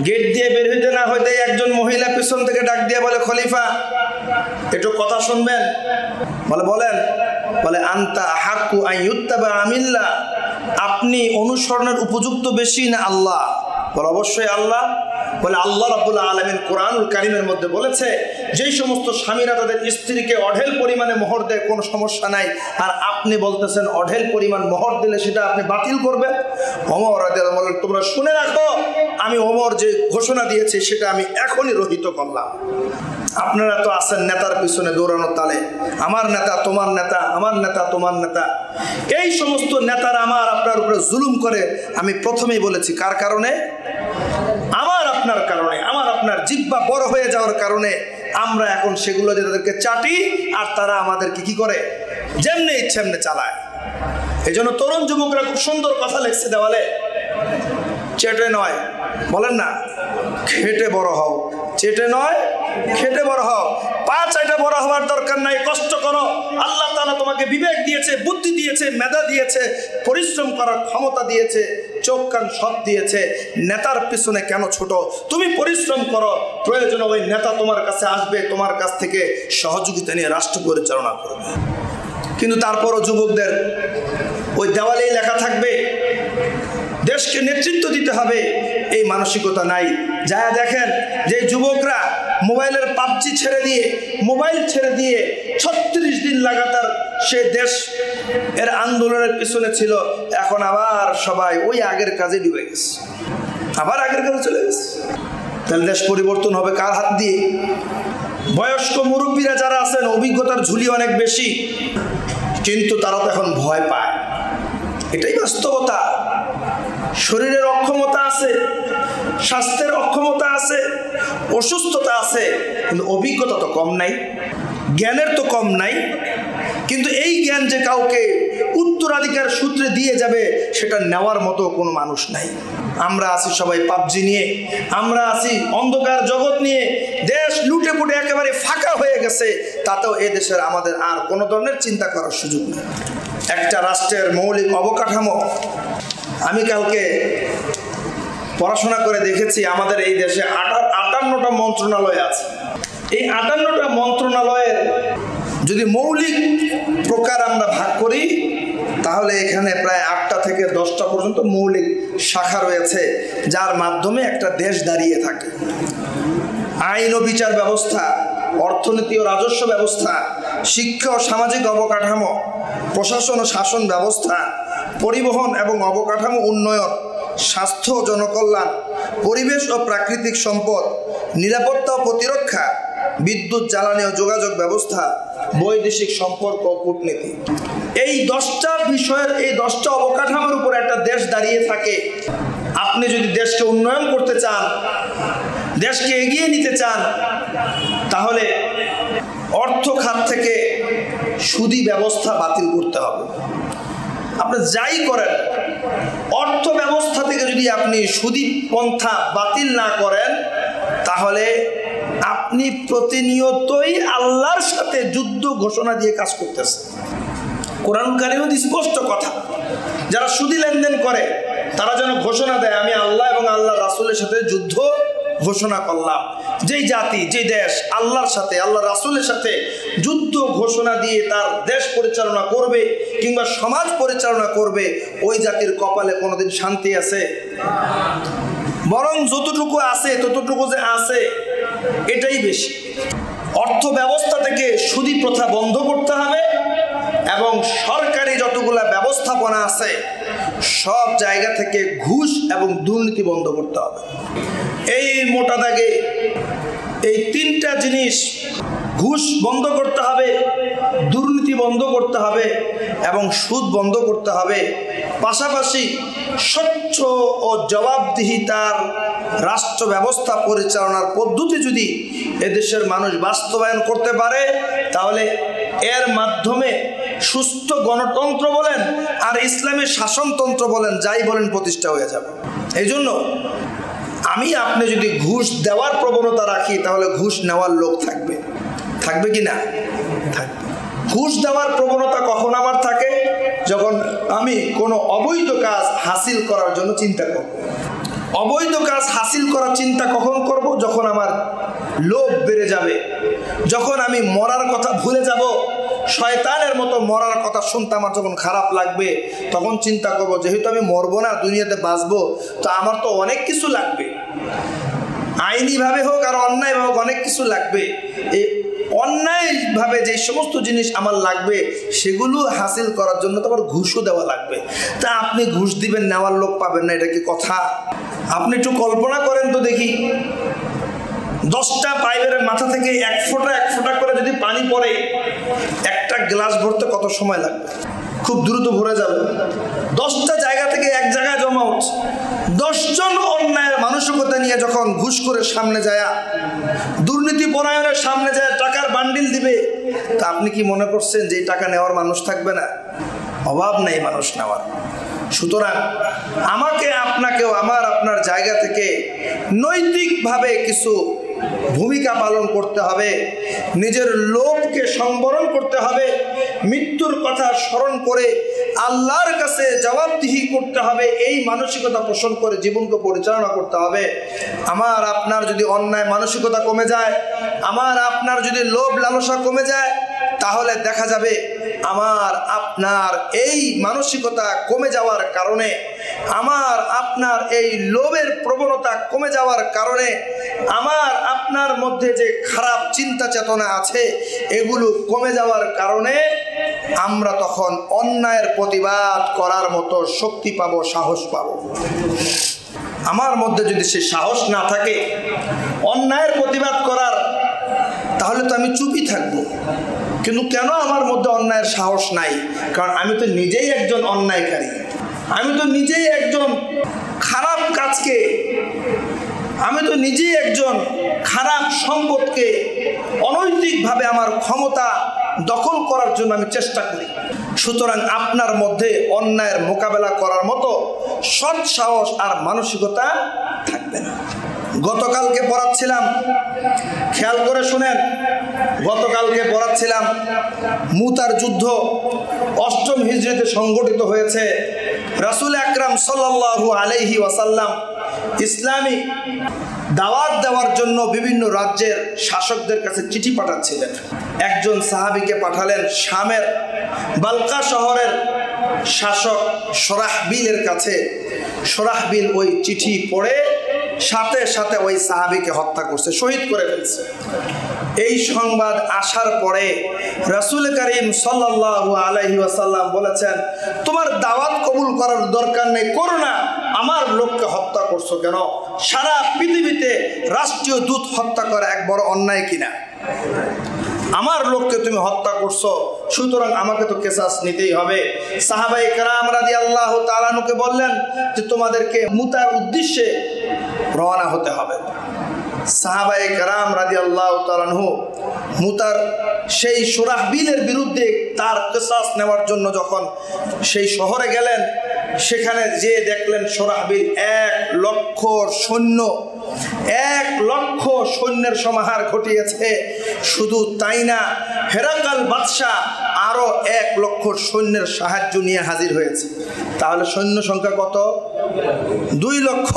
গেট দিয়ে বের হইতে না হইতে একজন মহিলা পিছন থেকে ডাক দিয়ে বলে, খলিফা একটু কথা শুনবেন। বলে বলেন। বলে আনতা হাক্কু আন ইউত্তাবা আমিল্লাহ, আপনি অনুসরণের উপযুক্ত বেশি না আল্লাহ? বলে অবশ্যই আল্লাহ। বলে আল্লাহ রাব্বুল আলামিন কোরআনুল কারীমের মধ্যে বলেছে, যেই সমস্ত স্বামীরা তাদের স্ত্রীকে অঢেল পরিমাণে মোহর দেয় কোনো সমস্যা নাই, আর আপনি বলতেছেন অঢেল পরিমাণ মোহর দিলে সেটা আপনি বাতিল করবেন। ওমর রাদিয়াল্লাহু বলেন, তোমরা শুনে রাখো, আমি ওমর যে ঘোষণা দিয়েছি সেটা আমি এখনই রহিত করলাম। আপনারা তো আছেন নেতার পিছনে দৌড়ানোর তালে, আমার নেতা তোমার নেতা, আমার নেতা তোমার নেতা। এই সমস্ত নেতারা আমার আপনার উপরে জুলুম করে, আমি প্রথমেই বলেছি কার কারণে? আমার আপনার কারণে, আমার আপনার জিহ্বা বড় হয়ে যাওয়ার কারণে আমরা এখন সেগুলো যে তাদেরকে চাটি, আর তারা আমাদেরকে কি করে, যেমনি ইচ্ছে এমনি চালায়। এই জন্য তরুণ যুবকরা খুব সুন্দর কথা লিখছে দেওয়ালে, চেটে নয়, বলেন না, খেটে বড় হও, চেটে নয় খেটে বড় হও। পা চাইটা বড় হওয়ার দরকার নাই, কষ্ট করো। আল্লাহ তাআলা তোমাকে বিবেক দিয়েছে, বুদ্ধি দিয়েছে, মেধা দিয়েছে, পরিশ্রম করার ক্ষমতা দিয়েছে, চোখ কান সব দিয়েছে। নেতার পিছনে কেন ছোট? তুমি পরিশ্রম করো, প্রয়োজন ওই নেতা তোমার কাছে আসবে, তোমার কাছ থেকে সহযোগিতা নিয়ে রাষ্ট্র পরিচালনা করবে। কিন্তু তারপরও যুবকদের ওই দেওয়ালেই লেখা থাকবে দেশকে নেতৃত্ব দিতে হবে, এই মানসিকতা নাই। যা দেখেন যে যুবকরা মোবাইলের পাবজি ছেড়ে দিয়ে, মোবাইল ছেড়ে দিয়ে 36 দিন লাগাতার সে দেশ এর আন্দোলনের পিছনে ছিল, এখন আবার সবাই ওই আগের কাজে ডুবে গেছে, আবার আগের কাজে চলে গেছে। তাহলে দেশ পরিবর্তন হবে কার হাত দিয়ে? বয়স্ক মুরব্বীরা যারা আছেন, অভিজ্ঞতার ঝুলি অনেক বেশি, কিন্তু তারা তো এখন ভয় পায়। এটাই বাস্তবতা। শরীরের অক্ষমতা আছে, স্বাস্থ্যের অক্ষমতা আছে, অসুস্থতা আছে, কিন্তু অভিজ্ঞতা তো কম নাই, জ্ঞানের তো কম নাই। কিন্তু এই জ্ঞান যে কাউকে উত্তরাধিকার সূত্রে দিয়ে যাবে, সেটা নেওয়ার মতো কোনো মানুষ নাই। আমরা আছি সবাই পাবজি নিয়ে, আমরা আছি অন্ধকার জগৎ নিয়ে, দেশ লুটে পুটে একেবারে ফাঁকা হয়ে গেছে, তাতেও এই দেশের আমাদের আর কোনো ধরনের চিন্তা করার সুযোগ নেই। একটা রাষ্ট্রের মৌলিক অবকাঠামো, আমি কালকে পড়াশোনা করে দেখেছি, আমাদের এই দেশে 58টা মন্ত্রণালয় আছে। এই 58টা মন্ত্রণালয়ের যদি মৌলিক প্রকার আমরা ভাগ করি, তাহলে এখানে প্রায় 8টা থেকে 10টা পর্যন্ত মৌলিক শাখা রয়েছে, যার মাধ্যমে একটা দেশ দাঁড়িয়ে থাকে। আইন ও বিচার ব্যবস্থা, অর্থনীতি ও রাজস্ব ব্যবস্থা, শিক্ষা ও সামাজিক অবকাঠামো, প্রশাসন ও শাসন ব্যবস্থা, পরিবহন এবং অবকাঠামো উন্নয়ন, স্বাস্থ্য ও জনকল্যাণ, পরিবেশ ও প্রাকৃতিক সম্পদ, নিরাপত্তা ও প্রতিরক্ষা, বিদ্যুৎ, জ্বালানি ও যোগাযোগ ব্যবস্থা, বৈদেশিক সম্পর্ক ও কূটনীতি। এই 10টা বিষয়ের, এই 10টা অবকাঠামোর উপর একটা দেশ দাঁড়িয়ে থাকে। আপনি যদি দেশকে উন্নয়ন করতে চান, দেশকে এগিয়ে নিতে চান, তাহলে অর্থ খাত থেকে সুদী ব্যবস্থা বাতিল করতে হবে। আপনি যাই করেন, অর্থ ব্যবস্থা থেকে যদি আপনি সুদী পন্থা বাতিল না করেন, তাহলে আপনি প্রতিনিয়তই আল্লাহর সাথে যুদ্ধ ঘোষণা দিয়ে কাজ করতেছেন। কোরআন কারীমে স্পষ্ট কথা, যারা সুদী লেনদেন করে তারা যেন ঘোষণা দেয়, আমি আল্লাহ এবং আল্লাহ রাসূলের সাথে যুদ্ধ ঘোষণা করলাম। যেই জাতি, যে দেশ আল্লাহর সাথে, আল্লাহ রাসূলের সাথে যুদ্ধ ঘোষণা দিয়ে তার দেশ পরিচালনা করবে কিংবা সমাজ পরিচালনা করবে, ওই জাতির কপালে কোনোদিন শান্তি আছে? বরং যতটুকু আছে ততটুকু যে আছে এটাই বেশি। অর্থ ব্যবস্থা থেকে সুদী প্রথা বন্ধ করতে হবে এবং সরকারি যতগুলা ব্যবস্থাপনা আছে সব জায়গা থেকে ঘুষ এবং দুর্নীতি বন্ধ করতে হবে। এই মোটা দাগে এই তিনটা জিনিস, ঘুষ বন্ধ করতে হবে, দুর্নীতি বন্ধ করতে হবে এবং সুদ বন্ধ করতে হবে। পাশাপাশি স্বচ্ছ ও জবাবদিহিতার রাষ্ট্র ব্যবস্থা পরিচালনার পদ্ধতি যদি এদেশের মানুষ বাস্তবায়ন করতে পারে, তাহলে এর মাধ্যমে সুস্থ গণতন্ত্র বলেন আর ইসলামের শাসনতন্ত্র বলেন, যাই বলেন, প্রতিষ্ঠা হয়ে যাবে। এই জন্য আপনি যদি ঘুষ দেওয়ার প্রবণতা রাখি, তাহলে ঘুষ নেওয়ার লোক থাকবে, থাকবে কি না? থাকবে। ঘুষ দেওয়ার প্রবণতা কখন আমার থাকে? যখন আমি কোনো অবৈধ কাজ হাসিল করার জন্য চিন্তা করব। অবৈধ কাজ হাসিল করার চিন্তা কখন করব? যখন আমার লোভ বেড়ে যাবে, যখন আমি মরার কথা ভুলে যাব, শয়তানের মতো মরার কথা শুনতে আমার যখন খারাপ লাগবে, তখন চিন্তা করব যেহেতু আমি মরবো না, দুনিয়াতে বাঁচবো, তো আমার তো অনেক কিছু লাগবে, আইনিভাবে হোক আর অন্যায়ভাবে হোক অনেক কিছু লাগবে। এই অন্যায়ভাবে যে সমস্ত জিনিস আমার লাগবে সেগুলো হাসিল করার জন্য তো আবার ঘুষও দেওয়া লাগবে। তা আপনি ঘুষ দিবেন, নেওয়ার লোক পাবেন না, এটা কি কথা? আপনি একটু কল্পনা করেন তো দেখি, 10টা পাইপের মাথা থেকে এক ফোঁটা করে যদি পানি পড়ে, একটা গ্লাস ভরতে কত সময় লাগবে? খুব দ্রুত ভরে যাবে। 10টা জায়গা থেকে এক জায়গায় জমা হচ্ছে। 10 জন অন্যায়ের মানসিকতা নিয়ে যখন ঘুষ করে সামনে যায়, দুর্নীতি পরায়ণের সামনে যায় টাকার বান্ডিল দিবে, তা আপনি কি মনে করছেন যে টাকা নেওয়ার মানুষ থাকবে না? অভাব নেই মানুষ নেওয়ার। সুতরাং আমাকে আপনাকেও আপনার জায়গা থেকে নৈতিকভাবে কিছু ভূমিকা পালন করতে হবে। নিজের লোভকে সংবরণ করতে হবে, মৃত্যুর কথা স্মরণ করে আল্লাহর কাছে জবাবদিহি করতে হবে। এই মানসিকতা পোষণ করে জীবনকে পরিচালনা করতে হবে। আমার আপনার যদি অন্যায় মানসিকতা কমে যায়, আমার আপনার যদি লোভ লালসা কমে যায়, তাহলে দেখা যাবে আমার আপনার এই মানসিকতা কমে যাওয়ার কারণে, আমার আপনার এই লোভের প্রবণতা কমে যাওয়ার কারণে, আমার আপনার মধ্যে যে খারাপ চিন্তা চেতনা আছে এগুলো কমে যাওয়ার কারণে আমরা তখন অন্যায়ের প্রতিবাদ করার মতো শক্তি পাবো, সাহস পাবো। আমার মধ্যে যদি সে সাহস না থাকে অন্যায়ের প্রতিবাদ করার, তাহলে তো আমি চুপই থাকবো। কিন্তু কেন আমার মধ্যে অন্যায়ের সাহস নাই? কারণ আমি তো নিজেই একজন অন্যায়কারী, আমি তো নিজেই একজন খারাপ কাজকে, আমি তো নিজেই একজন খারাপ সম্পদকে অনৈতিকভাবে আমার ক্ষমতা দখল করার জন্য আমি চেষ্টা করি। সুতরাং আপনার মধ্যে অন্যায়ের মোকাবেলা করার মতো সৎ সাহস আর মানসিকতা থাকবে না। গতকালকে পড়াচ্ছিলাম, খেয়াল করে শুনেন, গতকালকে পড়াচ্ছিলাম মুতার যুদ্ধ 8ম হিজরিতে সংগঠিত হয়েছে। রাসূল আকরাম সাল্লাল্লাহু আলাইহি ওয়াসাল্লাম ইসলামী দাওয়াত দেওয়ার জন্য বিভিন্ন রাজ্যের শাসকদের কাছে চিঠি পাঠাচ্ছিলেন। একজন সাহাবীকে পাঠালেন শামের বালকা শহরের শাসক শরাহবিলের কাছে। শরাহবিল ওই চিঠি পড়ে সাথে সাথে ওই সাহাবীকে হত্যা করছে, শহীদ করে ফেলছে। এই সংবাদ আসার পরে রাসূল করিম সাল্লাল্লাহু আলাইহি ওয়াসাল্লাম বলেছেন, তোমার দাওয়াত কবুল করার দরকার নেই, করো না, আমার লোককে হত্যা করছো কেন? সারা পৃথিবীতে রাষ্ট্রীয় দূত হত্যা করা এক বড় অন্যায় কিনা? আমার লোককে তুমি হত্যা করছো, সুতরাং আমাকে তো কিসাস নিতেই হবে। সাহাবায়ে কেরাম রাদিয়াল্লাহু তাআলা আনহুকে বললেন যে তোমাদেরকে মুতার উদ্দেশ্যে রওনা হতে হবে। সাহাবায়ে কেরাম রাদিয়াল্লাহু তাআলা আনহু মুতার সেই সুরাহবিলের বিরুদ্ধে তার কিসাস নেওয়ার জন্য যখন সেই শহরে গেলেন, সেখানে যে দেখলেন সুরাহবিল 1 লক্ষ সৈন্যের সমাহার ঘটিয়েছে। শুধু তাই না, হেরাকাল বাদশাহ আরো আরো 1 লক্ষ সৈন্যের সাহায্য নিয়ে হাজির হয়েছে। তাহলে সৈন্য সংখ্যা কত? 2 লক্ষ।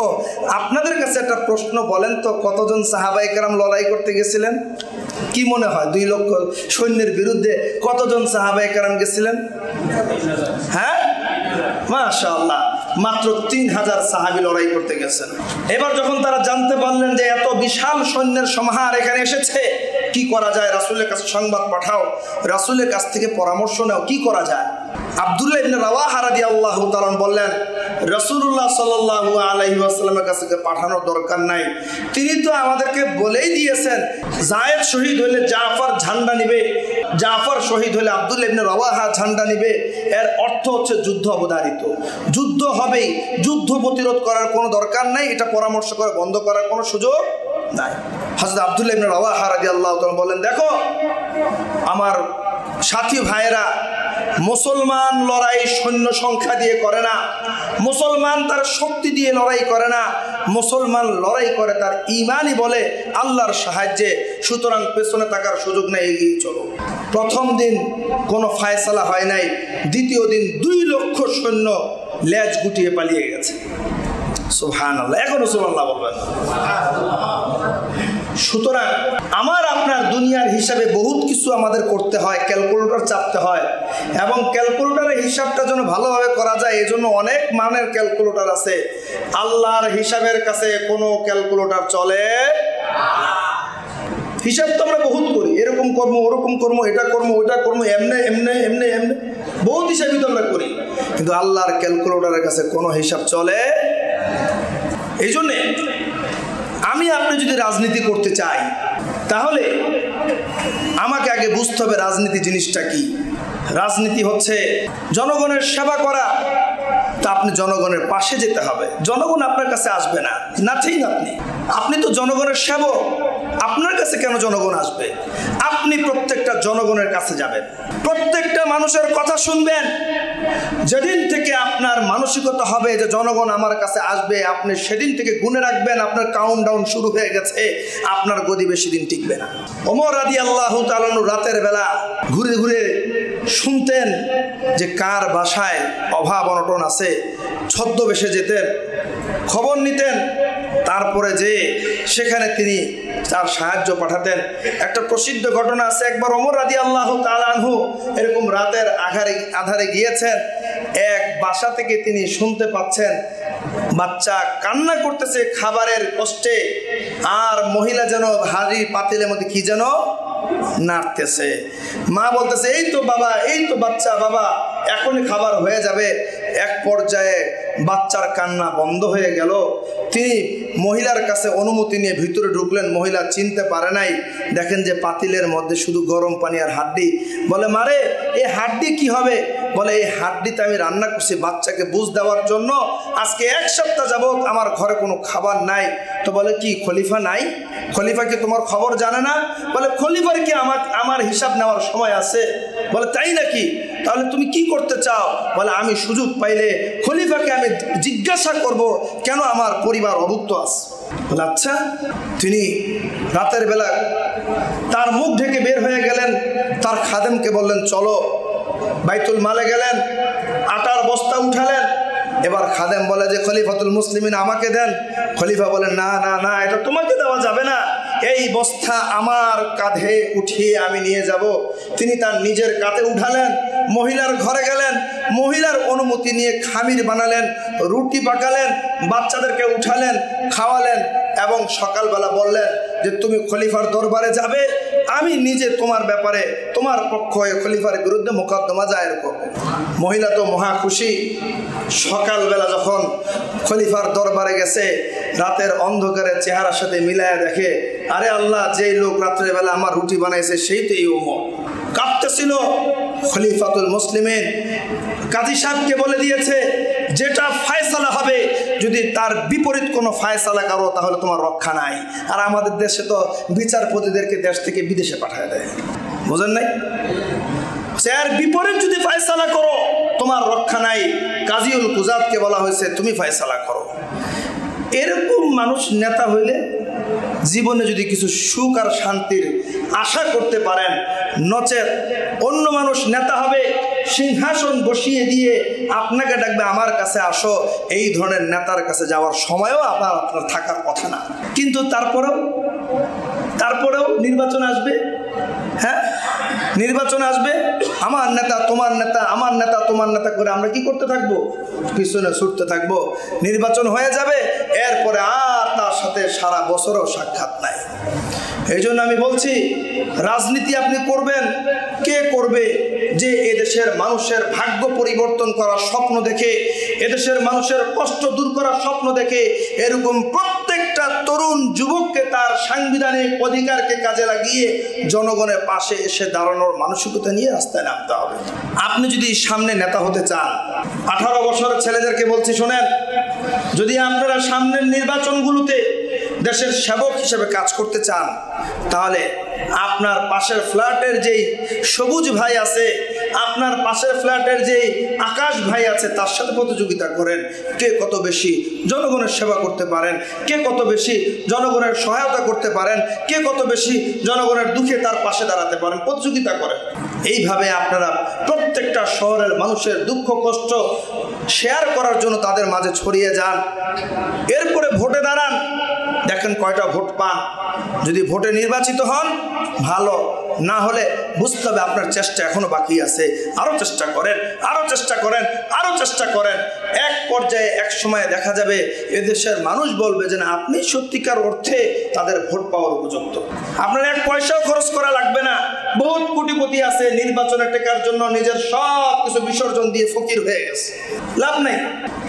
আপনাদের কাছে একটা প্রশ্ন, বলেন তো কতজন সাহাবায়ে কেরাম লড়াই করতে গেছিলেন? কি মনে হয় 2 লক্ষ সৈন্যের বিরুদ্ধে কতজন সাহাবায়ে কেরাম গেছিলেন? হ্যাঁ, মাশাআল্লাহ, মাত্র 3000 সাহাবী লড়াই করতে গেছেন। এবার যখন তারা জানতে পারলেন যে এত বিশাল সৈন্যের সমাহার এখানে এসেছে, কি করা যায়? রাসূলের কাছে সংবাদ পাঠাও, রাসূলের কাছ থেকে পরামর্শ নাও, কি করা যায়? আব্দুল্লাহ ইবনে রাওয়াহা রাদিয়াল্লাহু তাআলা বললেন, রাসূলুল্লাহ সাল্লাল্লাহু আলাইহি ওয়াসাল্লামের কাছে পাঠানোর দরকার নাই, তিনি তো আমাদেরকে বলেই দিয়েছেন যায়েদ শহীদ হলে জাফর ঝান্ডা নিবে, জাফর শহীদ হলে আব্দুল্লাহ ইবনে রাওয়াহা ঝান্ডা নিবে। এর অর্থ হচ্ছে যুদ্ধ অবধারিত, যুদ্ধ হবেই, যুদ্ধ প্রতিরোধ করার কোনো দরকার নাই, এটা পরামর্শ করে বন্ধ করার কোনো সুযোগ নাই। হযরত আব্দুল্লাহ ইবনে রাওয়াহা রাদিয়াল্লাহু তাআলা বলেন, দেখো আমার সাথী ভাইয়েরা, মুসলমান লড়াই সৈন্য সংখ্যা দিয়ে করে না, মুসলমান তার শক্তি দিয়ে লড়াই করে না, মুসলমান লড়াই করে তার ঈমানই বলে আল্লাহর সাহায্যে। সুতরাং পেছনে থাকার সুযোগ নেই, এগিয়ে চলো। প্রথম দিন কোনো ফায়সালা হয় নাই, দ্বিতীয় দিন 2 লক্ষ সৈন্য লেজ গুটিয়ে পালিয়ে গেছে। সুবহানাল্লাহ, এখনো সুবহানাল্লাহ বলবেন। সুতরাং আমার আপনার দুনিয়ার হিসাবে বহুত কিছু আমাদের করতে হয়, ক্যালকুলেটর চাপতে হয়, এবং ক্যালকুলেটরের হিসাবটা যেন ভালোভাবে করা যায় এজন্য অনেক মানের ক্যালকুলেটর আছে। আল্লাহর হিসাবের কাছে কোনো ক্যালকুলেটর চলে না। হিসাব তো আমরা বহুত করি, এরকম কর্ম, ওরকম কর্ম, এটা কর্ম, ওটা কর্ম, এমনে এমনে এমনে এমনে বহুত হিসাবই তো আমরা করি, কিন্তু আল্লাহর ক্যালকুলেটরের কাছে কোনো হিসাব চলে। এই জন্যে আমি আপনি যদি রাজনীতি করতে চাই, তাহলে আমাকে আগে বুঝতে হবে রাজনীতি জিনিসটা কি। রাজনীতি হচ্ছে জনগণের সেবা করা। তা আপনি জনগণের পাশে যেতে হবে, জনগণ আপনার কাছে আসবে না, নাথিং। আপনি তো জনগণের সেবক, আপনার কাছে কেন জনগণ আসবে? আপনি প্রত্যেকটা জনগণের কাছে যাবেন, প্রত্যেকটা মানুষের কথা শুনবেন। যেদিন থেকে আপনার মানসিকতা হবে যে জনগণ আমার কাছে আসবে, আপনি সেদিন থেকে গুনে রাখবেন আপনার কাউন্টডাউন শুরু হয়ে গেছে, আপনার গদি বেশি দিন টিকবে না। ওমর রাদিয়াল্লাহু তাআলা রাতের বেলা ঘুরে ঘুরে শুনতেন যে কার বাসায় অভাব অনটন আছে, ছদ্মবেশে যেতেন, খবর নিতেন, তারপরে যে সেখানে তিনি তার সাহায্য পাঠাতেন। একটা প্রসিদ্ধ ঘটনা আছে, একবার ওমর রাদিয়াল্লাহু তাআলা আনহু এরকম রাতের আধারে গিয়েছেন, এক বাসা থেকে তিনি শুনতে পাচ্ছেন বাচ্চা কান্না করতেছে খাবারের কষ্টে, আর মহিলা যেন হাড়ি পাতিলের মধ্যে কি যেন নাড়তেছে। মা বলতেছে, এই তো বাবা, এই তো বাচ্চা, বাবা এখনই খাবার হয়ে যাবে। এক পর্যায়ে বাচ্চার কান্না বন্ধ হয়ে গেল। তিনি মহিলার কাছে অনুমতি নিয়ে ভিতরে ঢুকলেন, মহিলা চিনতে পারে নাই, দেখেন যে পাতিলের মধ্যে শুধু গরম পানি আর হাড্ডি। বলে, মারে এই হাড্ডি কি হবে? বলে, এই হাড্ডিতে আমি রান্না করছি বাচ্চাকে বুঝ দেওয়ার জন্য, আজকে 1 সপ্তাহ যাবত আমার ঘরে কোনো খাবার নাই। তো বলে, কি খলিফা নাই? খলিফা কি তোমার খবর জানে না? বলে, খলিফার কি আমার হিসাব নেওয়ার সময় আছে? বলে, তাই নাকি? তাহলে তুমি কি করতে চাও? বলে, আমি সুযোগ পাইলে খলিফাকে আমি জিজ্ঞাসা করব কেন আমার পরিবার অভুক্ত আছে। বলে, আচ্ছা। তিনি রাতের বেলা তার মুখ ঢেকে বের হয়ে গেলেন, তার খাদেমকে বললেন, চলো। বাইতুল মালে গেলেন, আটার বস্তা উঠালেন। এবার খাদেম বলে যে খলিফাতুল মুসলিমিন আমাকে দেন। খলিফা বলেন, না না না, এটা তোমাকে দেওয়া যাবে না, এই বস্তা আমার কাঁধে উঠিয়ে আমি নিয়ে যাব। তিনি তার নিজের কাঁধে উঠালেন, মহিলার ঘরে গেলেন, মহিলার অনুমতি নিয়ে খামির বানালেন, রুটি পাকালেন, বাচ্চাদেরকে উঠালেন, খাওয়ালেন, এবং সকালবেলা বললেন যে তুমি খলিফার দরবারে যাবে, আমি নিজে তোমার ব্যাপারে তোমার পক্ষ হয়ে খলিফার বিরুদ্ধে মোকদ্দমা দায়ের করব। মহিলা তো মহা খুশি। সকালবেলা যখন খলিফার দরবারে গেছে, রাতের অন্ধকারে চেহারার সাথে মিলায়া দেখে, আরে আল্লাহ, যেই লোক রাত্রেবেলা আমার রুটি বানাইছে সেই তো এই ওমর। কাঁপতেছিল। খলিফাতুল মুসলিমিন কাজী সাহেবকে বলে দিয়েছে, যেটা ফায়সালা হবে, যদি তার বিপরীত কোনো ফায়সালা করো তাহলে তোমার রক্ষা নাই। আর আমাদের দেশে তো বিচারপতিদেরকে দেশ থেকে বিদেশে পাঠায় দেয়, বুঝেন নাই? এর বিপরীত যদি ফায়সালা করো তোমার রক্ষা নাই। কাজীউল কুজাতকে বলা হয়েছে, তুমি ফায়সালা করো। এরকম মানুষ নেতা হইলে জীবনে যদি কিছু সুখ আর শান্তির আশা করতে পারেন, নচেত অন্য মানুষ নেতা হবে, সিংহাসন বসিয়ে দিয়ে আপনাকে ডাকবে আমার কাছে আসো, এই ধরনের নেতার কাছে যাওয়ার সময়ও আপনার থাকার কথা না। কিন্তু তারপরেও নির্বাচন আসবে, হ্যাঁ নির্বাচন আসবে, আমার নেতা তোমার নেতা, আমার নেতা তোমার নেতা করে আমরা কি করতে থাকবো? পিছনে ছুটতে থাকবো। নির্বাচন হয়ে যাবে, এরপরে আর তার সাথে সারা বছরও সাক্ষাৎ নাই। এই জন্য আমি বলছি, রাজনীতি আপনি করবেন, কে করবে? যে এদেশের মানুষের ভাগ্য পরিবর্তন করার স্বপ্ন দেখে, এদেশের মানুষের কষ্ট দূর করার স্বপ্ন দেখে, এরকম প্রত্যেকটা তরুণ যুবককে তার সাংবিধানিক অধিকারকে কাজে লাগিয়ে জনগণের পাশে এসে দাঁড়ানোর মানসিকতা নিয়ে রাস্তায় নামতে হবে। আপনি যদি সামনে নেতা হতে চান, 18 বছরের ছেলেদেরকে বলছি শোনেন, যদি আপনারা সামনের নির্বাচনগুলোতে দেশের সেবক হিসেবে কাজ করতে চান, তাহলে আপনার পাশের ফ্ল্যাটের যেই সবুজ ভাই আছে, আপনার পাশের ফ্ল্যাটের যেই আকাশ ভাই আছে, তার সাথে প্রতিযোগিতা করেন। কে কত বেশি জনগণের সেবা করতে পারেন, কে কত বেশি জনগণের সহায়তা করতে পারেন, কে কত বেশি জনগণের দুঃখে তার পাশে দাঁড়াতে পারেন, প্রতিযোগিতা করেন। এইভাবে আপনারা প্রত্যেকটা শহরের মানুষের দুঃখ কষ্ট শেয়ার করার জন্য তাদের মাঝে ছড়িয়ে যান। এরপরে ভোটে দাঁড়ান, দেখেন কয়টা ভোট পান। যদি ভোটে নির্বাচিত হন ভালো, না হলে বুঝতে হবে আপনার চেষ্টা এখনো বাকি আছে। আরও চেষ্টা করেন, আরও চেষ্টা করেন, আরও চেষ্টা করেন। এক পর্যায়ে এক সময় দেখা যাবে এদেশের মানুষ বলবে যে না, আপনি সত্যিকার অর্থে তাদের ভোট পাওয়ার উপযুক্ত। আপনার এক পয়সাও খরচ করা লাগবে না। বহুত কোটিপতি আছে নির্বাচনের টেকার জন্য নিজের সব কিছু বিসর্জন দিয়ে ফকির হয়ে গেছে, লাভ নেই।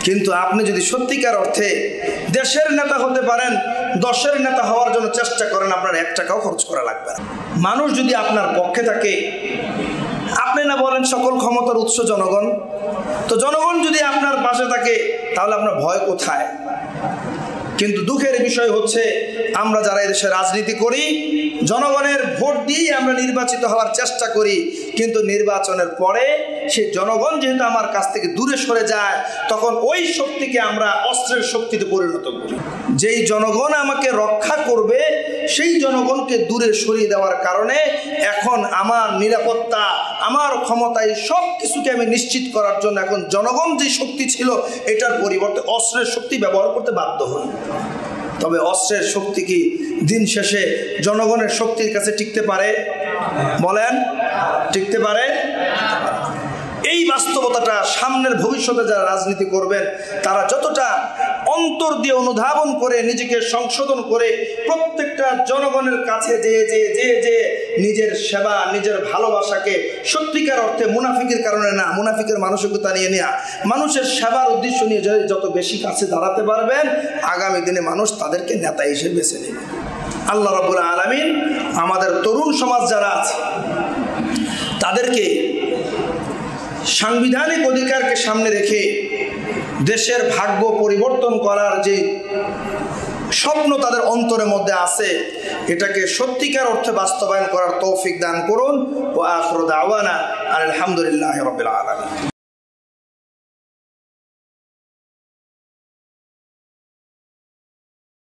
কিন্তু আপনি যদি সত্যিকার অর্থে দেশের নেতা হতে পারেন, দশের নেতা হওয়ার জন্য চেষ্টা করেন, আপনার 1 টাকাও খরচ করা লাগবে না। মানুষ যদি আপনার পক্ষে থাকে, আপনি না বলেন সকল ক্ষমতার উৎস জনগণ, তো জনগণ যদি আপনার পাশে থাকে তাহলে আপনার ভয় কোথায়? কিন্তু দুঃখের বিষয় হচ্ছে, আমরা যারা এদেশে রাজনীতি করি, জনগণের ভোট দিয়েই আমরা নির্বাচিত হওয়ার চেষ্টা করি, কিন্তু নির্বাচনের পরে সেই জনগণ যেহেতু আমার কাছ থেকে দূরে সরে যায়, তখন ওই শক্তিকে আমরা অস্ত্রের শক্তিতে পরিণত করি। যেই জনগণ আমাকে রক্ষা করবে, সেই জনগণকে দূরে সরিয়ে দেওয়ার কারণে এখন আমার নিরাপত্তা, আমার ক্ষমতায় সব কিছুকে আমি নিশ্চিত করার জন্য এখন জনগণ যে শক্তি ছিল, এটার পরিবর্তে অস্ত্রের শক্তি ব্যবহার করতে বাধ্য হই। তবে অস্ত্রের শক্তি কি দিন শেষে জনগণের শক্তির কাছে টিকতে পারে? বলেন, টিকতে পারে? এই বাস্তবতাটা সামনের ভবিষ্যতে যারা রাজনীতি করবেন, তারা যতটা অন্তর দিয়ে অনুধাবন করে, নিজেকে সংশোধন করে, প্রত্যেকটা জনগণের কাছে যে নিজের সেবা, নিজের ভালোবাসাকে সত্যিকার অর্থে মুনাফিকের কারণে না, মুনাফিকের মানসিকতা নিয়ে নেওয়া, মানুষের সেবার উদ্দেশ্য নিয়ে যত বেশি কাছে দাঁড়াতে পারবেন, আগামী দিনে মানুষ তাদেরকে নেতা হিসেবে বেছে নেবে। আল্লাহ রাব্বুল আলামিন আমাদের তরুণ সমাজ যারা আছে তাদেরকে সাংবিধানিক অধিকারকে সামনে রেখে দেশের ভাগ্য পরিবর্তন করার যে স্বপ্ন তাদের অন্তরের মধ্যে আছে, এটাকে সত্যিকার অর্থে বাস্তবায়ন করার তৌফিক দান করুন। ওয়া আখিরু দাওয়ানা আলহামদুলিল্লাহি রাব্বিল আলামিন।